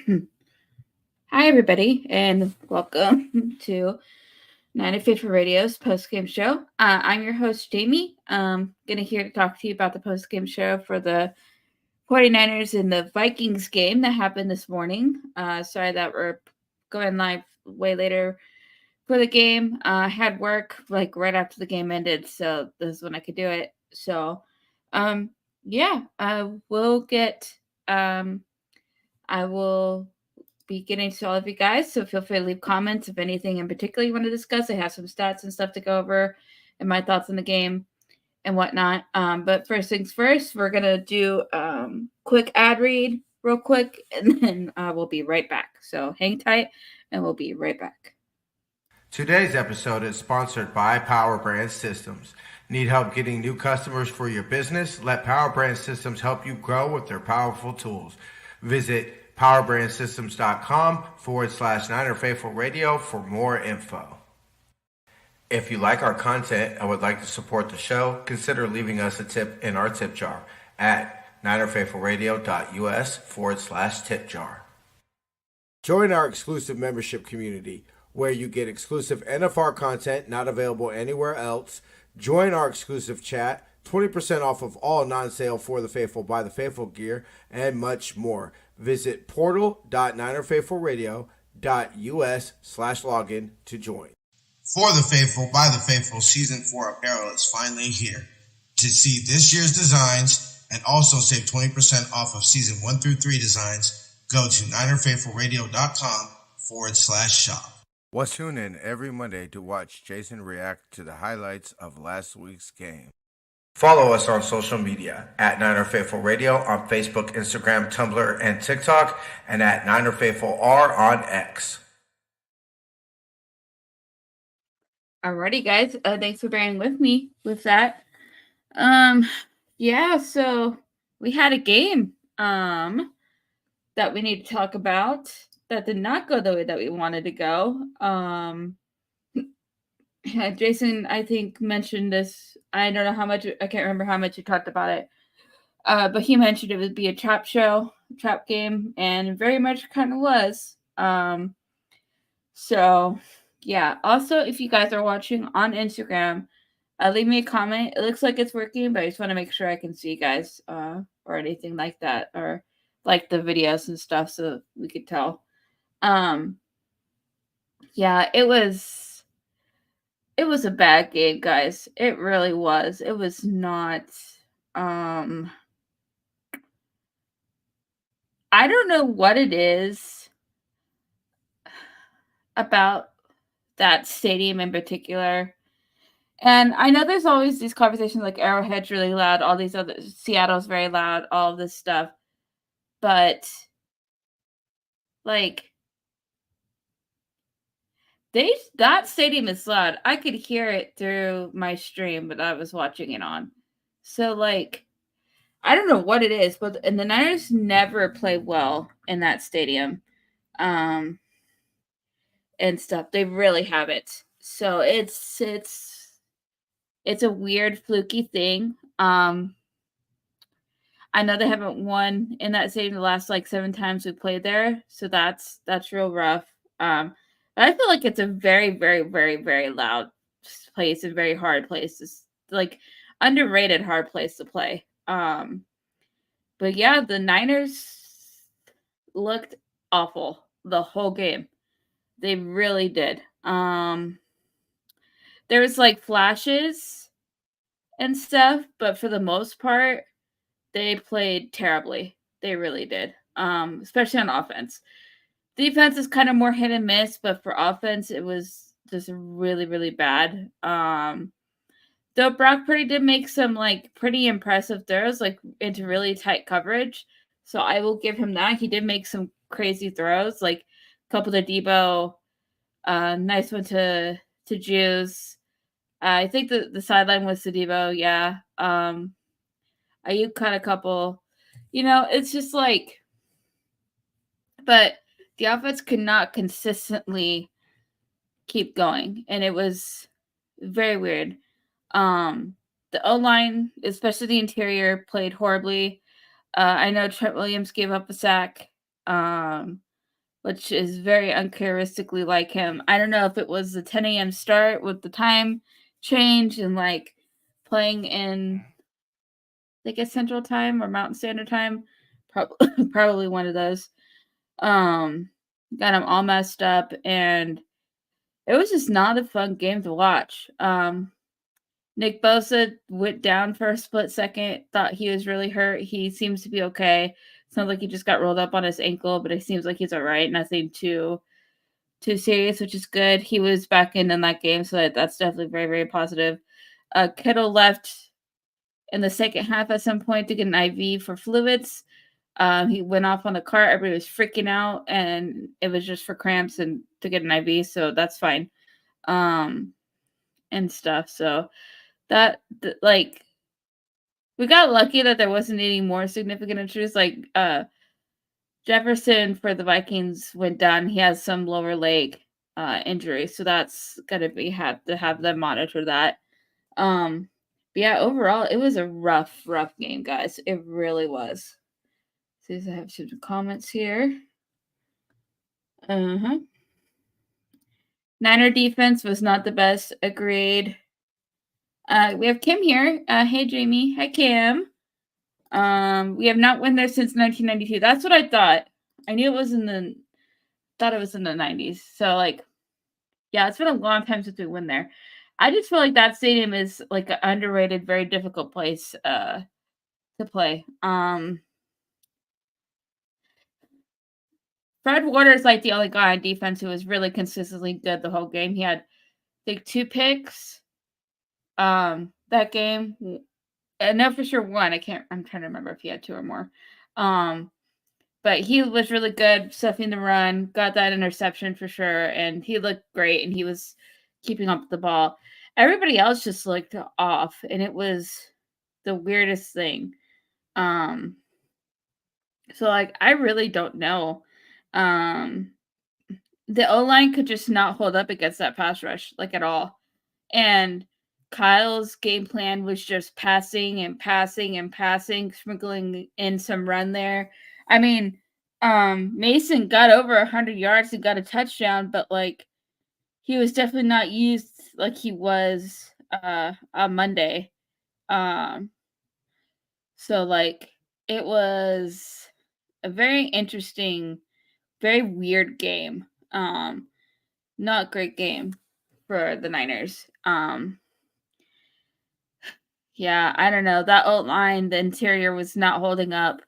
Hi, everybody, and welcome to 95 for Radio's post game show. I'm your host, Jaymie. Gonna here to talk to you about the post game show for the 49ers and the Vikings game that happened this morning. Sorry that we're going live way later for the game. I had work like right after the game ended, so this is when I could do it. So, um, yeah, we'll get I will be getting to all of you guys. So feel free to leave comments if anything in particular you want to discuss. I have some stats and stuff to go over and my thoughts on the game and whatnot. But first things first, we're gonna do quick ad read real quick, and then we'll be right back. So hang tight, and we'll be right back. Today's episode is sponsored by Power Brand Systems. Need help getting new customers for your business? Let Power Brand Systems help you grow with their powerful tools. Visit powerbrandsystems.com/Niner Faithful Radio for more info. If you like our content and would like to support the show, consider leaving us a tip in our tip jar at ninerfaithfulradio.us/tip jar. Join our exclusive membership community where you get exclusive NFR content not available anywhere else. Join our exclusive chat, 20% off of all non-sale For the Faithful by the Faithful gear, and much more. Visit portal.ninerfaithfulradio.us/login to join. For the Faithful by the Faithful Season 4 apparel is finally here. To see this year's designs and also save 20% off of Season 1 through 3 designs, go to ninerfaithfulradio.com/shop. Well, tune in every Monday to watch Jason react to the highlights of last week's game. Follow us on social media at Niner Faithful Radio on Facebook, Instagram, Tumblr, and TikTok, and at Niner Faithful R on X. Alrighty, guys. Thanks for bearing with me with that. Yeah. So we had a game that we need to talk about that did not go the way that we wanted to go. Jason, I think, mentioned this. I don't know how much, I can't remember how much you talked about it. But he mentioned it would be a trap game, and very much kind of was. So, yeah. Also, if you guys are watching on Instagram, leave me a comment. It looks like it's working, but I just want to make sure I can see you guys or anything like that, or like the videos and stuff so we could tell. Yeah, it was a bad game, guys. It really was. It was not I don't know what it is about that stadium in particular. And I know there's always these conversations like Arrowhead's really loud, all these other Seattle's very loud, all of this stuff. But like that stadium is loud. I could hear it through my stream that I was watching it on. So like I don't know what it is, but and the Niners never play well in that stadium. And stuff. They really haven't. So it's a weird fluky thing. I know they haven't won in that stadium the last like 7 times we played there, so that's real rough. But I feel like it's a very, very, very, very loud place, a very hard place. It's like underrated hard place to play. But yeah, the Niners looked awful the whole game. They really did. There was like flashes and stuff, but for the most part, they played terribly. They really did. Especially on offense. Defense is kind of more hit and miss, but for offense, it was just really, really bad. Though Brock Purdy did make some like pretty impressive throws, like into really tight coverage. So I will give him that. He did make some crazy throws, like a couple to Debo, nice one to Juice. I think the sideline was to Debo, yeah. Ayuk cut a couple. It's just like, but the offense could not consistently keep going, and it was very weird. The O-line, especially the interior, played horribly. I know Trent Williams gave up a sack. which is very uncharacteristically like him. I don't know if it was the 10 a.m. start with the time change and like playing in, I guess, Central Time or Mountain Standard Time. Probably one of those. Got him all messed up, and it was just not a fun game to watch. Nick Bosa went down for a split second, thought he was really hurt. He seems to be okay. Sounds like he just got rolled up on his ankle, but it seems like he's all right. Nothing too serious, which is good. He was back in that game, so that's definitely very, very positive. Kittle left in the second half at some point to get an IV for fluids. He went off on the cart. Everybody was freaking out, and it was just for cramps and to get an IV, so that's fine. And stuff. So like, we got lucky that there wasn't any more significant injuries. Like, Jefferson for the Vikings went down. He has some lower leg injury, so that's gonna have to have them monitor that. But yeah, overall, it was a rough game, guys. It really was. See, I have some comments here. Niner defense was not the best. Agreed. We have Kim here. Hey, Jaymie. Hi, Kim. We have not won there since 1992. That's what I thought. I knew it was in the 90s. So, like, yeah, it's been a long time since we won there. I just feel like that stadium is like an underrated, very difficult place to play. Fred Warner's like the only guy on defense who was really consistently good the whole game. He had, I think, 2 picks that game. I know for sure one. I'm trying to remember if he had 2 or more. But he was really good stuffing the run, got that interception for sure, and he looked great, and he was keeping up with the ball. Everybody else just looked off, and it was the weirdest thing. So, like, I really don't know. The O-line could just not hold up against that pass rush, like, at all. And Kyle's game plan was just passing and passing and passing, sprinkling in some run there. I mean, Mason got over 100 yards and got a touchdown, but like, he was definitely not used like he was on Monday. So like, it was a very interesting, very weird game. Not great game for the Niners. Yeah, I don't know. That O-line, the interior was not holding up.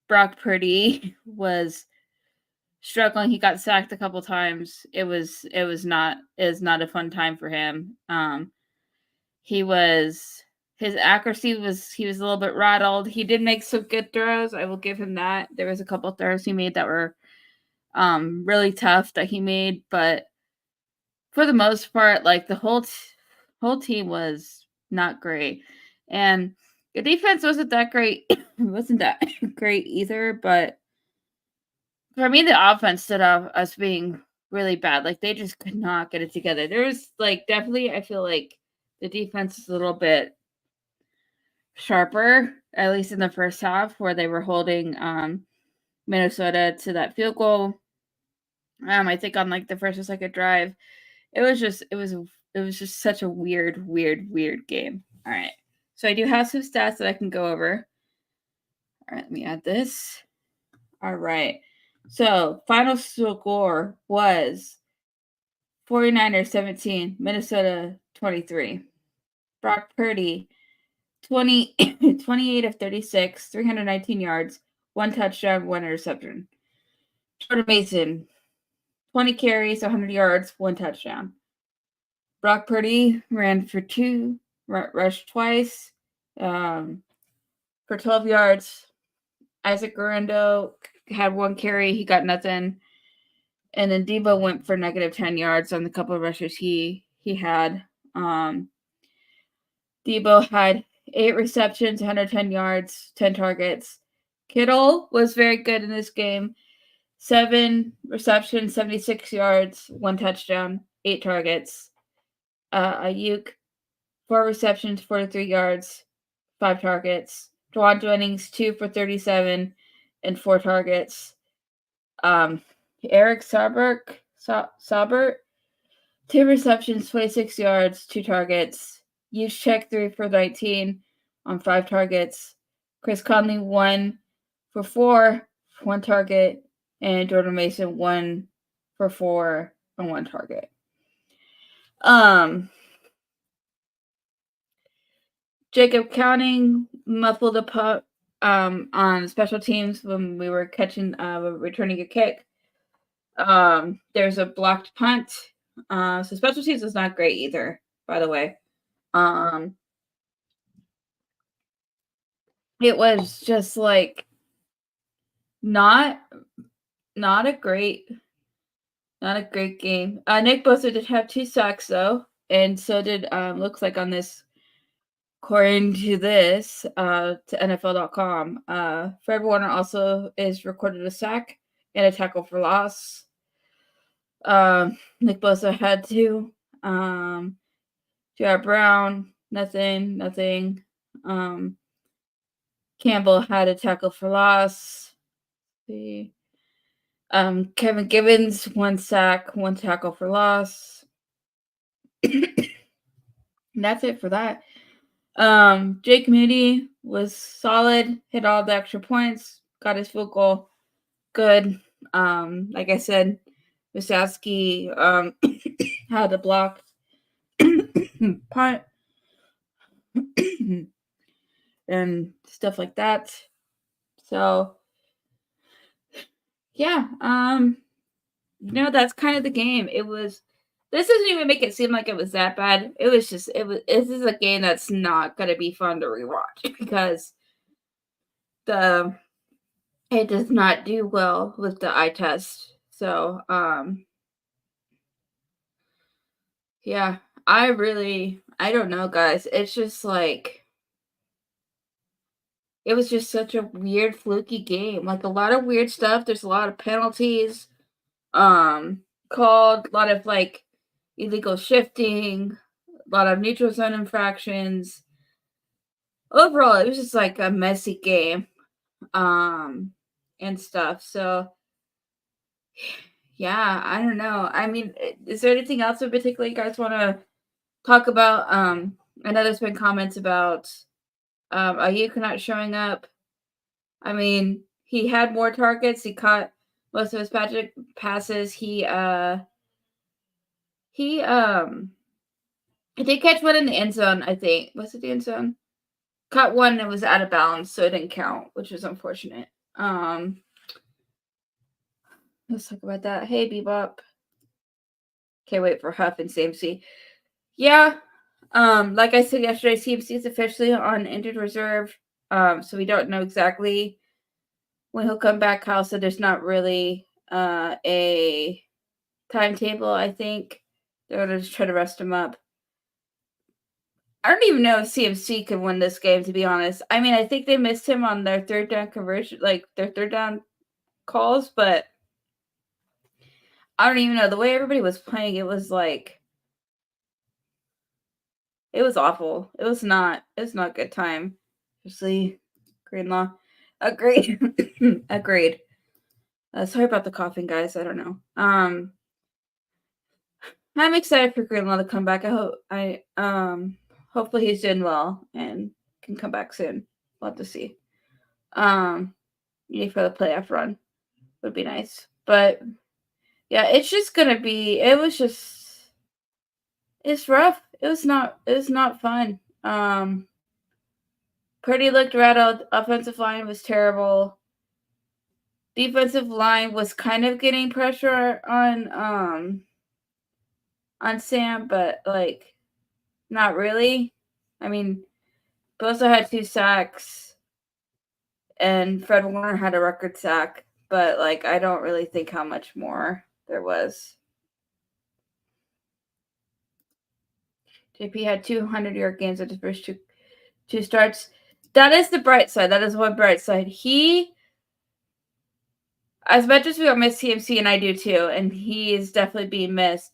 Brock Purdy was struggling. He got sacked a couple times. It was not a fun time for him. His accuracy was, he was a little bit rattled. He did make some good throws. I will give him that. There was a couple throws he made that were really tough that he made, but for the most part, like, the whole team was not great. And the defense wasn't that great. Wasn't that great either, but for me, the offense stood out as being really bad. Like, they just could not get it together. There was, like, definitely, I feel like the defense is a little bit sharper, at least in the first half, where they were holding Minnesota to that field goal. I think on like the first or second drive. It was just such a weird game. All right. So I do have some stats that I can go over. All right, let me add this. All right. So final score was 49ers 17, Minnesota 23. Brock Purdy 28 of 36, 319 yards, 1 touchdown, 1 interception. Jordan Mason 20 carries, 100 yards, 1 touchdown. Brock Purdy ran for 2, rushed twice for 12 yards. Isaac Guerrero had 1 carry. He got nothing. And then Debo went for negative 10 yards on the couple of rushes he had. Debo had 8 receptions, 110 yards, 10 targets. Kittle was very good in this game. 7 receptions, 76 yards, 1 touchdown, 8 targets. Ayuk, 4 receptions, 43 yards, 5 targets. Juwan Jennings, 2 for 37 and 4 targets. Eric Saubert, 2 receptions, 26 yards, 2 targets. Juszczyk 3 for 19 on 5 targets. Chris Conley 1 for 4, 1 target, and Jordan Mason 1 for 4 on 1 target. Jacob Counting muffled a punt on special teams when we were returning a kick. There's a blocked punt. So special teams is not great either, by the way. It was just like not a great game. Nick Bosa did have 2 sacks though, and so did looks like on this, according to this to NFL.com. Fred Warner also is recorded a sack and a tackle for loss. Nick Bosa had 2. Jared Brown, nothing. Campbell had a tackle for loss. Kevin Gibbons, 1 sack, 1 tackle for loss. That's it for that. Jake Moody was solid, hit all the extra points, got his field goal. Good. Like I said, Wysowski had a blocked punt and stuff like that. So yeah, that's kind of the game. This doesn't even make it seem like it was that bad. This is a game that's not gonna be fun to rewatch because it does not do well with the eye test. So yeah, I don't know, guys. It's just like it was just such a weird, fluky game. Like a lot of weird stuff. There's a lot of penalties called, a lot of like illegal shifting, a lot of neutral zone infractions. Overall, it was just like a messy game and stuff. So yeah, I don't know. I mean, is there anything else in particular you guys want to talk about? I know there's been comments about Ayuk not showing up. I mean, he had more targets. He caught most of his passes. He did catch one in the end zone, I think. Was it the end zone? Caught one and it was out of bounds, so it didn't count, which was unfortunate. Let's talk about that. Hey, Bebop. Can't wait for Huff and CMC. Yeah. Like I said yesterday, CMC is officially on injured reserve. So we don't know exactly when he'll come back. Kyle said there's not really a timetable, I think. They're going to just try to rest him up. I don't even know if CMC could win this game, to be honest. I mean, I think they missed him on their 3rd down conversion, like their 3rd down calls, but I don't even know. The way everybody was playing, it was like, it was awful. It was not a good time. Especially Greenlaw. Agreed. Agreed. Sorry about the coughing, guys. I don't know. I'm excited for Greenlaw to come back. Hopefully he's doing well and can come back soon. We'll have to see. Maybe for the playoff run would be nice. But yeah, it's just gonna be. It's rough. It was not fun. Purdy looked rattled. Offensive line was terrible. Defensive line was kind of getting pressure on Sam, but like not really. I mean, Bosa had 2 sacks and Fred Warner had a record sack, but like I don't really think how much more there was. JP had 200-yard games at his first two starts. That is the bright side. That is one bright side. He, as much as we don't miss CMC, and I do too, and he is definitely being missed,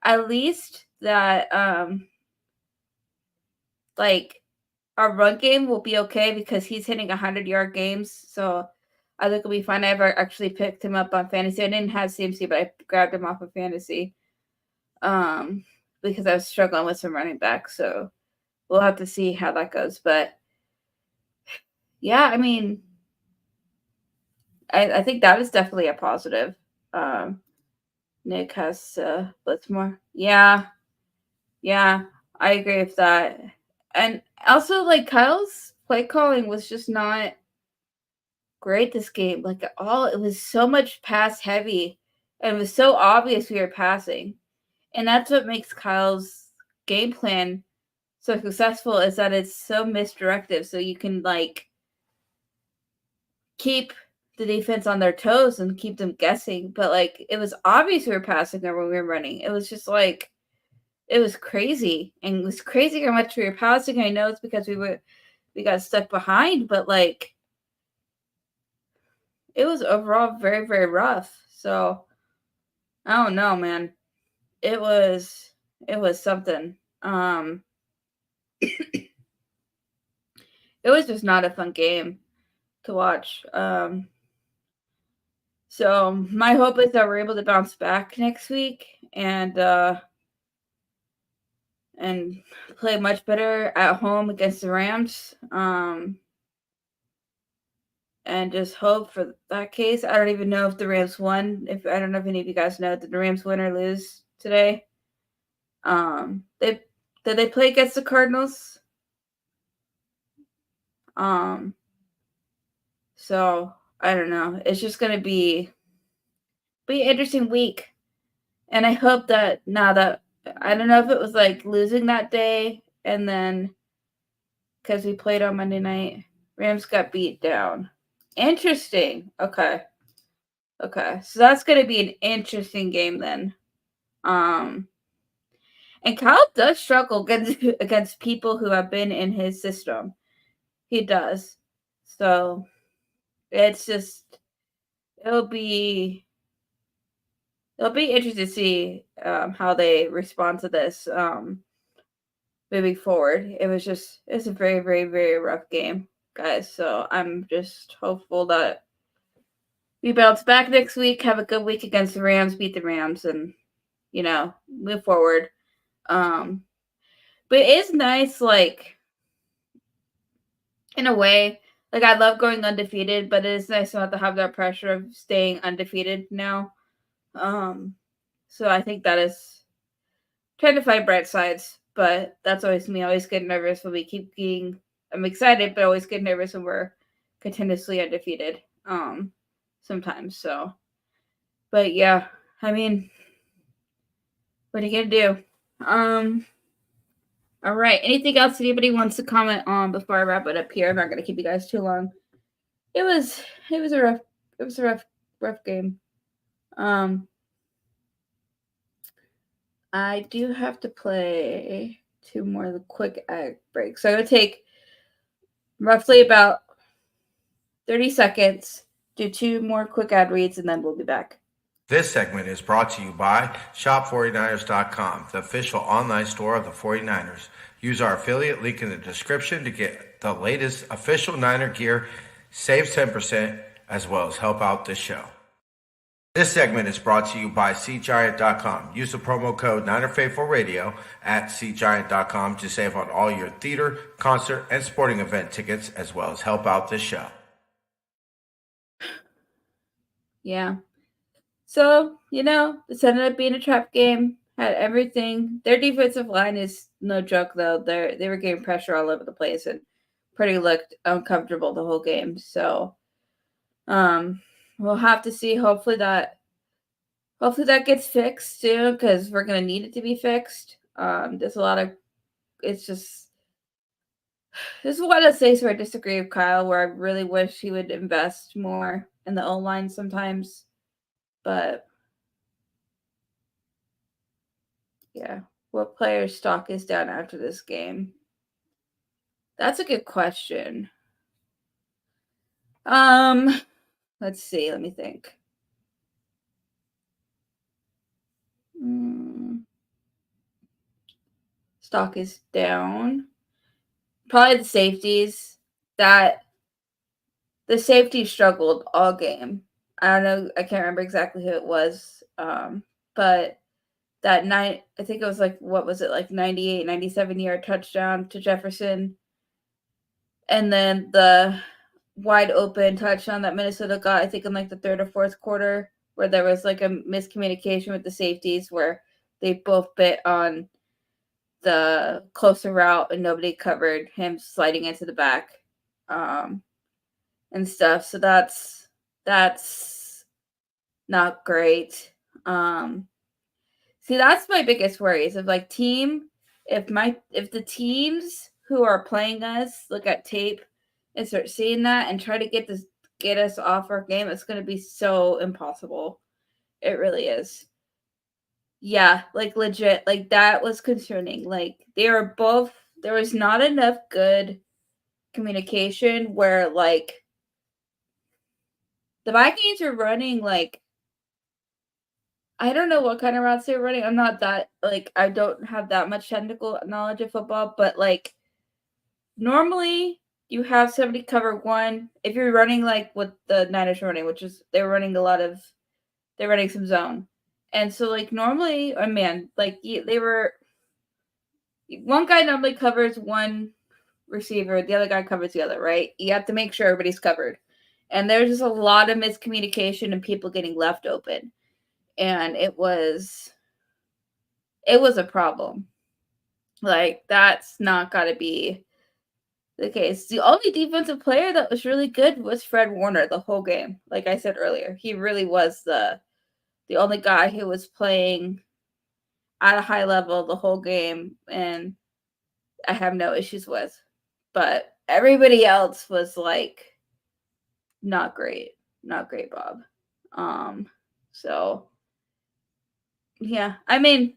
at least that like our run game will be okay because he's hitting 100-yard games. So I think it'll be fine. I ever actually picked him up on fantasy. I didn't have CMC, but I grabbed him off of fantasy. Because I was struggling with some running backs. So we'll have to see how that goes. But yeah, I mean, I think that is definitely a positive. Nick has Blitzmore. Yeah, I agree with that. And also, like, Kyle's play calling was just not great this game. Like, it was so much pass heavy, and it was so obvious we were passing. And that's what makes Kyle's game plan so successful, is that it's so misdirective. So you can, like, keep the defense on their toes and keep them guessing. But, like, it was obvious we were passing or when we were running. It was just like, it was crazy. And it was crazy how much we were passing. I know it's because we got stuck behind, but, like, it was overall very, very rough. So I don't know, man. It was something. It was just not a fun game to watch. So my hope is that we're able to bounce back next week and play much better at home against the Rams. And just hope for that case. I don't even know if the Rams won. I don't know if any of you guys know, did the Rams win or lose today? Did they play against the Cardinals? So I don't know. It's just gonna be an interesting week. And I hope that now that I don't know if it was like losing that day and then because we played on Monday night, Rams got beat down. Interesting. Okay. So that's gonna be an interesting game then. And Kyle does struggle against people who have been in his system. He does. So it's just it'll be interesting to see how they respond to this moving forward. It's a very, very, very rough game, guys. So I'm just hopeful that we bounce back next week, have a good week against the Rams, beat the Rams, and move forward. But it is nice, like, in a way. Like, I love going undefeated, but it is nice not to have that pressure of staying undefeated now. So I think that is trying to find bright sides, but that's always me. I always get nervous when we keep being. I'm excited, but I always get nervous when we're continuously undefeated. Sometimes. So, but yeah, I mean, what are you gonna do? All right. Anything else anybody wants to comment on before I wrap it up here? I'm not gonna keep you guys too long. It was a rough game. I do have to play 2 more quick ad breaks. So I'm gonna take roughly about 30 seconds, do 2 more quick ad reads, and then we'll be back. This segment is brought to you by shop49ers.com, the official online store of the 49ers. Use our affiliate link in the description to get the latest official Niner gear, save 10%, as well as help out the show. This segment is brought to you by SeatGiant.com. Use the promo code NinerFaithfulRadio at SeatGiant.com to save on all your theater, concert, and sporting event tickets, as well as help out the show. Yeah. So, this ended up being a trap game. Had everything. Their defensive line is no joke, though. They were getting pressure all over the place and pretty looked uncomfortable the whole game. So, we'll have to see. Hopefully that gets fixed soon because we're gonna need it to be fixed. There's a lot of. It's just. There's a lot of things where I disagree with Kyle. Where I really wish he would invest more in the O line sometimes, but. Yeah. What player stock is down after this game? That's a good question. Let's see. Let me think. Stock is down. Probably the safeties. That the safety struggled all game. I don't know. I can't remember exactly who it was. But that night, I think it was like, what was it, like 98, 97-yard touchdown to Jefferson. And then the wide open touchdown that Minnesota got, I think in like the third or fourth quarter, where there was like a miscommunication with the safeties where they both bit on the closer route and nobody covered him sliding into the back and stuff. So that's not great. See, that's my biggest worries of like if the teams who are playing us look at tape and start seeing that and try to get us off our game, it's going to be so impossible. It really is. Yeah, like legit, like that was concerning. Like there was not enough good communication where like the Vikings are running like, I don't know what kind of routes they're running. I'm not that, like, I don't have that much technical knowledge of football, but like normally you have somebody cover one. If you're running like what the Niners are running, which is they're running some zone. And so like normally, oh man, like one guy normally covers one receiver, the other guy covers the other, right? You have to make sure everybody's covered. And there's just a lot of miscommunication and people getting left open. And it was a problem. Like, that's not got to be the case. The only defensive player that was really good was Fred Warner the whole game. Like I said earlier, he really was the only guy who was playing at a high level the whole game, and I have no issues with. But everybody else was like not great. Not great, Bob. So yeah, I mean,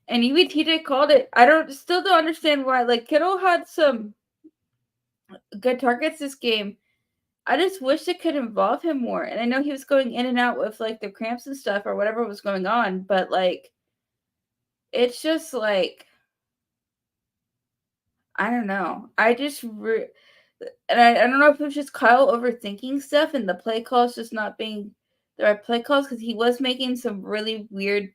and even TJ called it. Still don't understand why. Like Kittle had some good targets this game. I just wish they could involve him more. And I know he was going in and out with like the cramps and stuff or whatever was going on, but like it's just like I don't know. I just and I don't know if it was just Kyle overthinking stuff and the play calls just not being the right play calls because he was making some really weird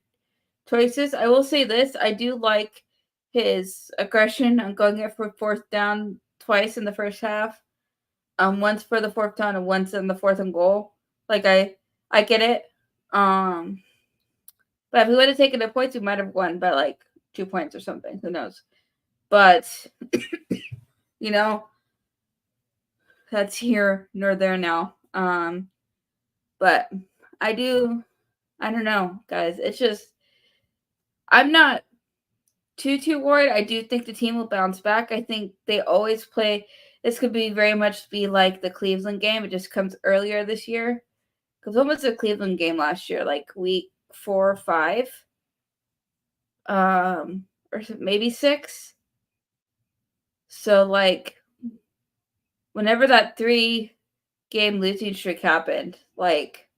choices. I will say this: I do like his aggression on going it for fourth down twice in the first half. Once for the fourth down and once in the fourth and goal. Like I get it. But if we would have taken the points, we might have won by like 2 points or something. Who knows? But you know, that's here nor there now. But I don't know, guys. It's just I'm not too worried. I do think the team will bounce back. I think they always play. This could be very much be like the Cleveland game. It just comes earlier this year. Because when was the Cleveland game last year? Like week 4 or 5? Or maybe 6? So like whenever that 3-game losing streak happened, like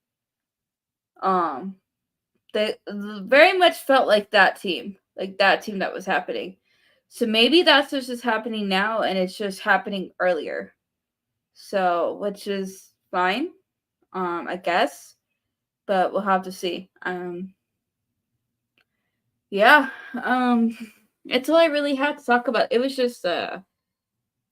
they very much felt like that team that was happening. So maybe that's what's just happening now, and it's just happening earlier. So, which is fine, I guess, but we'll have to see. Yeah, it's all I really had to talk about. It was just a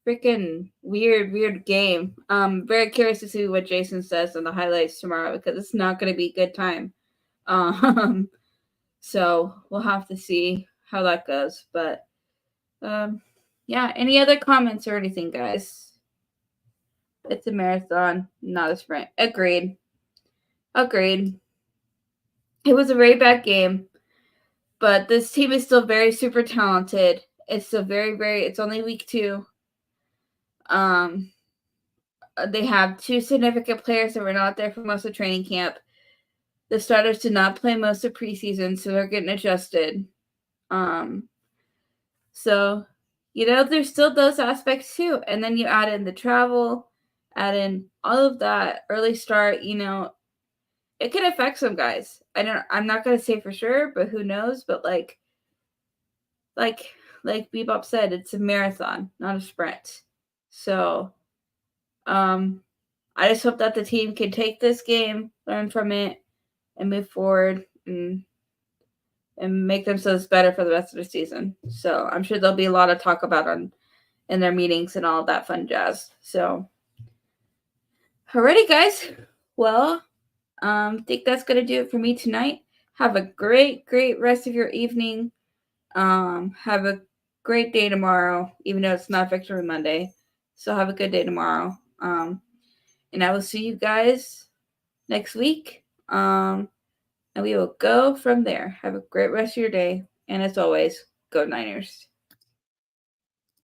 freaking weird game. Very curious to see what Jason says on the highlights tomorrow because it's not going to be a good time. So we'll have to see how that goes. But yeah, any other comments or anything, guys? It's a marathon, not a sprint. Agreed. It was a very bad game, but this team is still very super talented. It's still very, it's only week 2. They have 2 significant players that were not there for most of training camp. The starters did not play most of preseason, so they're getting adjusted. So, there's still those aspects too. And then you add in the travel, add in all of that early start, it can affect some guys. I'm not going to say for sure, but who knows? But like Bebop said, it's a marathon, not a sprint. So, I just hope that the team can take this game, learn from it, and move forward and make themselves better for the rest of the season. So I'm sure there'll be a lot of talk about in their meetings and all of that fun jazz. So, alrighty, guys. Well, think that's gonna do it for me tonight. Have a great rest of your evening. Have a great day tomorrow, even though it's not Victory Monday. So have a good day tomorrow. And I will see you guys next week. And we will go from there. Have a great rest of your day. And as always, go Niners.